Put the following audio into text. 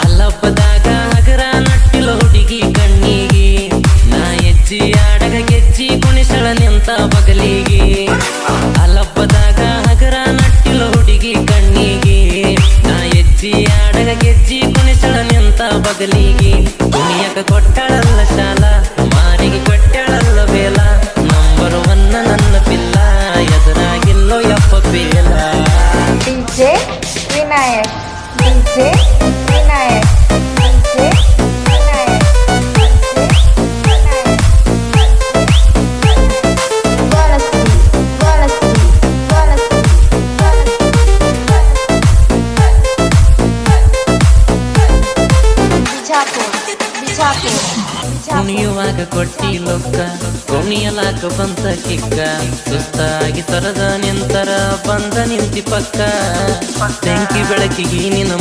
ಅಲ್ಲಪ್ಪದಾಗ ಹಗರ ನಟ್ಟಿಲ ಹುಡುಗಿ ಕಣ್ಣಿಗೆ ನಾ ಹೆಜ್ಜಿ ಆಡಗ ಗೆಜ್ಜಿ ಕುಣಿಸಳ ನಿಂತ ಬಗಲಿಗೆ ಅಲ್ಲಪ್ಪದಾಗ ಹಗರ ನಟ್ಟಿಲ ಹುಡುಗಿ ಕಣ್ಣಿಗೆ ನಾ ಹೆಜ್ಜಿ ಆಡಗ ಗೆಜ್ಜಿ ಕುಣಿಸಳ ನಿಂತ ಬಗಲಿಗೆ ಕುಣಿಯಕ ಕೊಟ್ಟಳಲ್ಲ ಶಾಲ ಮಾರಿಗೆ ಕೊಟ್ಟಳಲ್ಲ ಬೇಲ ನಂಬರ್ ಒನ್ ನನ್ನ ಪಿಲ್ಲ ಎದುರಾಗಿಲ್ಲೋ ಯಪ್ಪ ಬೇಲ DJ Vinayak, DJ Vinayak, DJ Vinayak, ಕುಣಿಯುವಾಗ ಕೊಟ್ಟಿ ಲೊಕ್ಕ ಕುಣಿಯಲಾಕ ಬಂತ ಕಿಕ್ಕ ಸುಸ್ತಾಗಿ ತರದ ನಿಂತರ ಬಂದ ನಿಂತಿ ಪಕ್ಕ ಬೆಂಕಿ ಬೆಳಕಿಗೆ ನಿನ್ನ